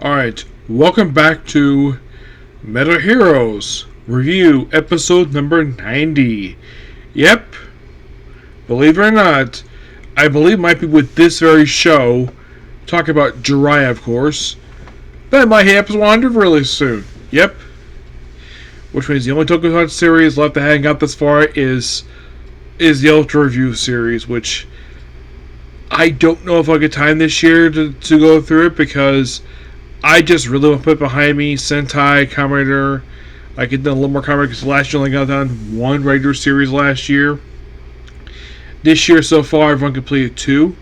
Alright, welcome back to Metal Heroes Review, episode number 90. Yep, believe it or not, I believe it might be with this very show, talking about Jiraiya, of course, that might hit episode 100 really soon. Yep. Which means the only Tokusatsu series left that hadn't got this far is the Ultra Review series, which I don't know if I'll get time this year to go through it, because I just really want to put it behind me. Sentai, Kamen Rider. I could do a little more Kamen Rider because last year I only got done one regular series last year. This year so far I've only completed 2.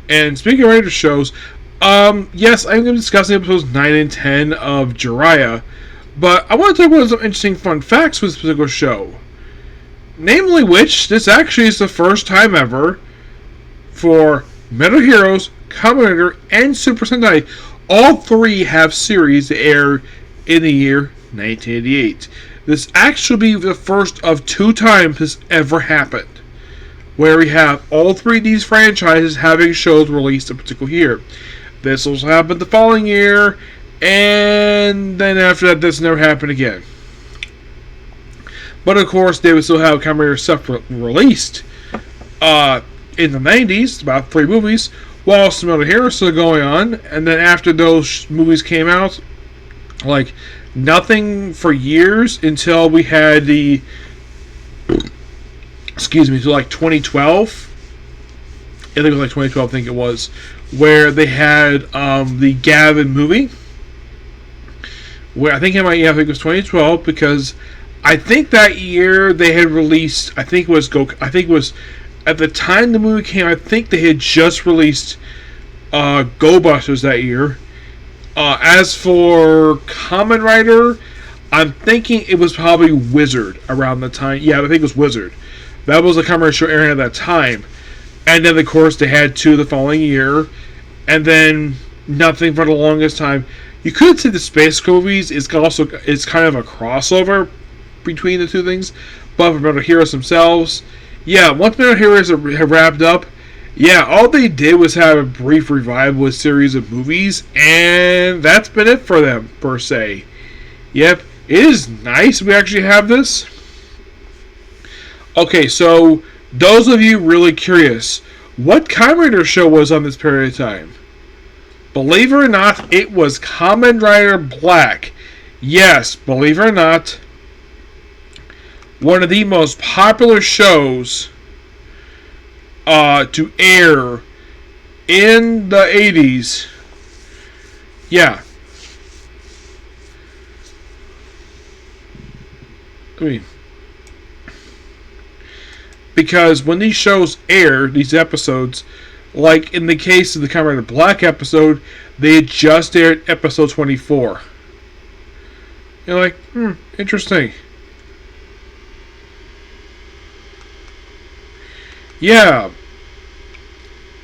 And speaking of Rider shows, yes, I'm going to be discussing episodes 9 and 10 of Jiraiya, but I want to talk about some interesting fun facts with this particular show. Namely which, this actually is the first time ever for Metal Heroes, Kamen Rider, and Super Sentai. All 3 have series that air in the year 1988. This actually be the first of 2 times this ever happened, where we have all 3 of these franchises having shows released a particular year. This also happened the following year, and then after that, this never happened again. But of course, they would still have Kamen Rider stuff released in the 90s, about 3 movies, while some other heroes still going on. And then after those movies came out, like, nothing for years until we had the, until like 2012. I think it was like 2012, I think it was, where they had the Gavin movie. Where I think it was 2012, because I think that year they had released, at the time the movie came, I think they had just released Go Busters that year. As for Kamen Rider, I'm thinking it was probably Wizard around the time. Yeah, I think it was Wizard. That was the Kamen Rider show airing at that time. And then, of course, they had 2 the following year. And then nothing for the longest time. You could say the Space movies is kind of a crossover between the 2 things. But for Metal Heroes themselves, yeah, once Metal Heroes have wrapped up, yeah, all they did was have a brief revival with series of movies, and that's been it for them, per se. Yep, it is nice we actually have this. Okay, so, those of you really curious, what Kamen Rider show was on this period of time? Believe it or not, it was Kamen Rider Black. Yes, believe it or not, one of the most popular shows to air in the 80s. Yeah. Because when these shows air, these episodes, like in the case of the Kamen Rider Black episode, they had just aired episode 24. You're like, interesting. Yeah.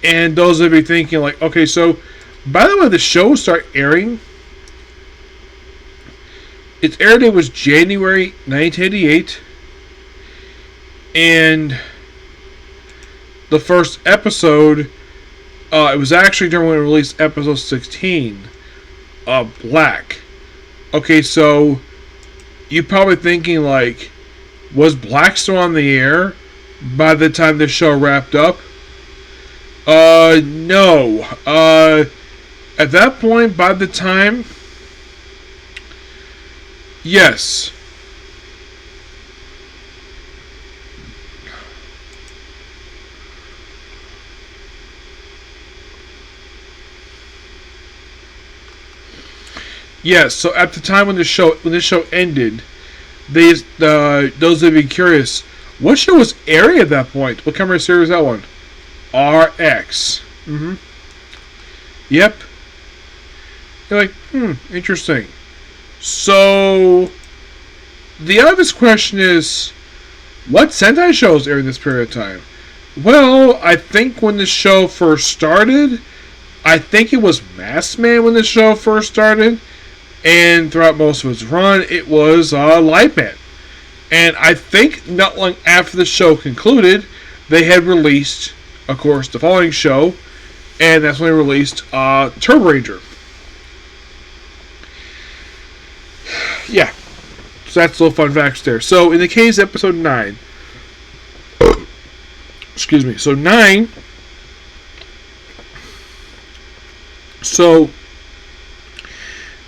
And those of you thinking like, okay, so by the way, the show start airing. Its air date was January 1988. And the first episode, it was actually during when it released episode 16 of Black. Okay, so you're probably thinking like, was Black still on the air by the time the show wrapped up? No. At that point, by the time, yes. Yes, so at the time when this show ended, those of you curious, what show was airing at that point? What Kamen Rider series was that one? RX. Yep. You're like, interesting. So, the obvious question is, what Sentai shows aired in this period of time? Well, I think when this show first started, I think it was Masked Man when the show first started, and throughout most of its run, it was Lightman. And I think not long after the show concluded, they had released, of course, the following show, and that's when they released Turbo Ranger. yeah. So that's little fun facts there. So in the case of episode 9, excuse me. So 9. So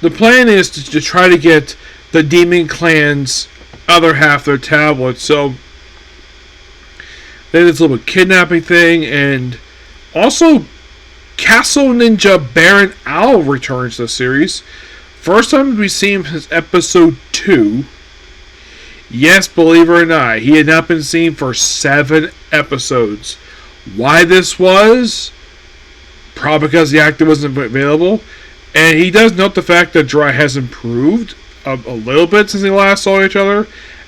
the plan is to try to get the Demon Clan's other half their tablet. So they did this little kidnapping thing, and also Castle Ninja Baron Owl returns to the series. First time we see him since episode 2. Yes, believe it or not, he had not been seen for 7 episodes. Why this was? Probably because the actor wasn't available. And he does note the fact that Jiraiya has improved a little bit since they last saw each other.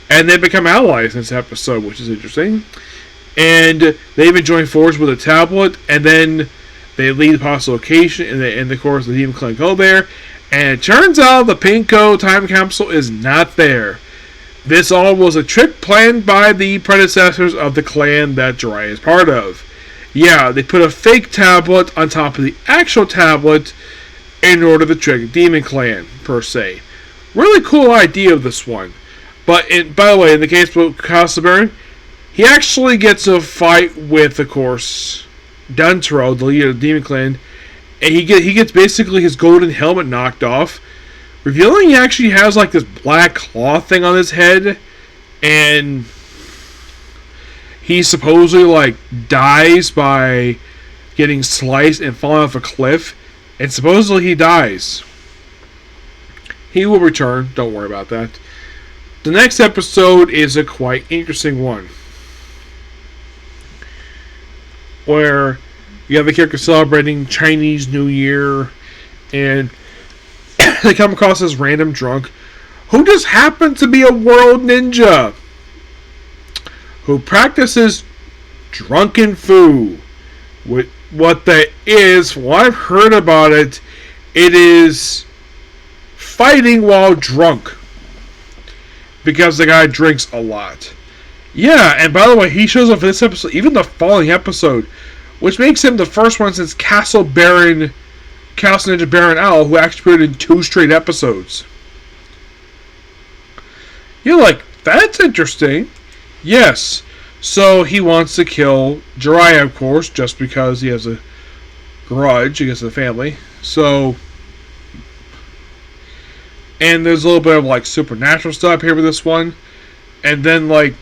And they've become allies in this episode, which is interesting. And they even join forces with a tablet. And then they leave the possible location. And of course, the Demon Clan go there. And it turns out the Pinko time capsule is not there. This all was a trick planned by the predecessors of the clan that Jiraiya is part of. Yeah, they put a fake tablet on top of the actual tablet in order to trick the Demon Clan, per se. Really cool idea of this one. But, by the way, in the case of Castle Baron, he actually gets a fight with, of course, Duntaro, the leader of the Demon Clan, and he gets basically his golden helmet knocked off, revealing he actually has like this black cloth thing on his head, and he supposedly like dies by getting sliced and falling off a cliff, and supposedly he dies. He will return, don't worry about that. The next episode is a quite interesting one, where you have the character celebrating Chinese New Year, and they come across this random drunk who just happens to be a world ninja who practices drunken fu. What that is, from what I've heard about it, it is fighting while drunk, because the guy drinks a lot. Yeah, and by the way, he shows up for this episode, even the following episode, which makes him the first one since Castle Ninja Baron Owl, who actually appeared in 2 straight episodes. You're like, that's interesting. Yes. So he wants to kill Jiraiya, of course, just because he has a grudge against the family. So, and there's a little bit of like supernatural stuff here with this one. And then like,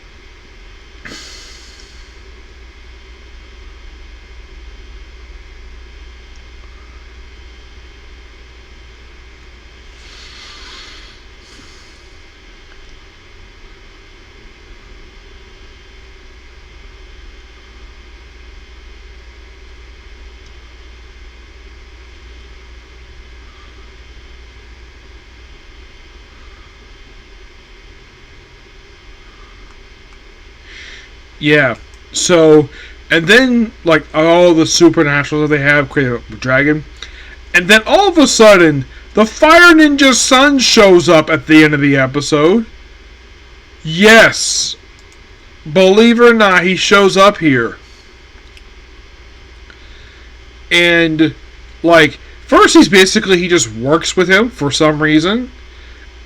yeah, so, and then, like, all the supernatural that they have, create a dragon, and then all of a sudden, the Fire Ninja Sun shows up at the end of the episode. Yes, believe it or not, he shows up here. And, like, first he just works with him for some reason,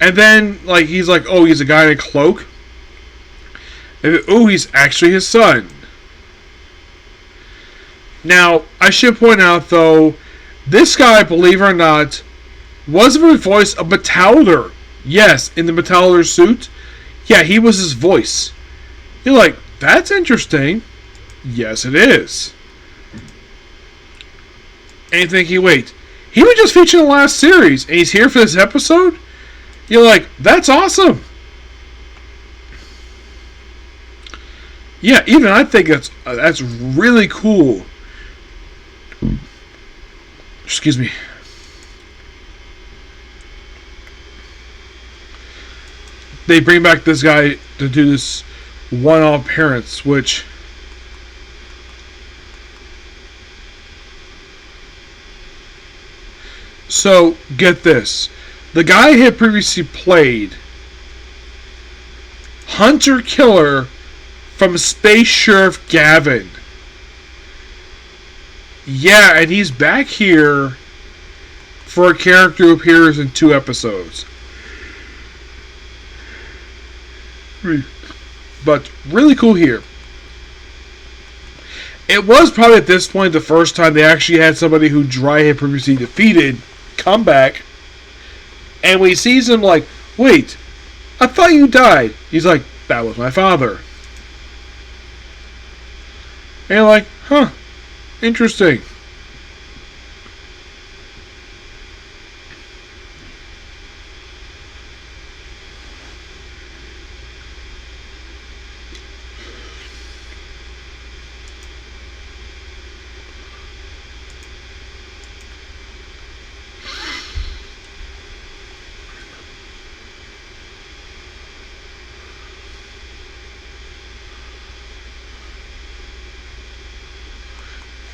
and then, like, he's like, oh, he's a guy in a cloak. Oh, he's actually his son. Now, I should point out, though, this guy, believe it or not, was the voice of Metalder. Yes, in the Metalder suit. Yeah, he was his voice. You're like, that's interesting. Yes, it is. And you think, wait, he was just featured in the last series, and he's here for this episode? You're like, that's awesome. Yeah, even I think that's really cool. Excuse me. They bring back this guy to do this one-off appearance, which... So, get this. The guy had previously played Hunter Killer from Space Sheriff Gavin. Yeah, and he's back here for a character who appears in 2 episodes. But really cool here. It was probably at this point the first time they actually had somebody who Jiraiya had previously defeated come back. And when he sees him like, wait, I thought you died. He's like, that was my father. And you're like, huh, interesting.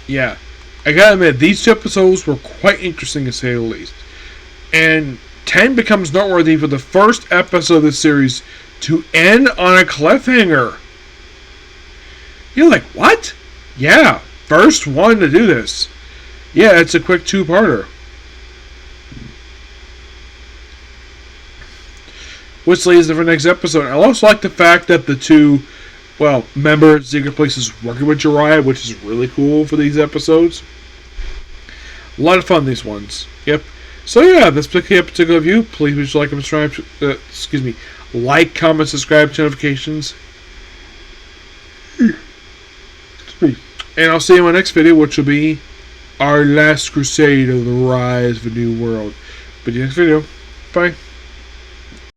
Yeah, I gotta admit, these two episodes were quite interesting to say the least. And 10 becomes noteworthy for the first episode of the series to end on a cliffhanger. You're like, what? Yeah, first one to do this. Yeah, it's a quick two-parter. Which leads to the next episode. I also like the fact that the two, well, member Secret Police is working with Jiraiya, which is really cool for these episodes. A lot of fun, these ones. Yep. So yeah, this particular review, please like and subscribe. Like, comment, subscribe to notifications. And I'll see you in my next video, which will be our last crusade of the rise of a new world. But the next video, bye.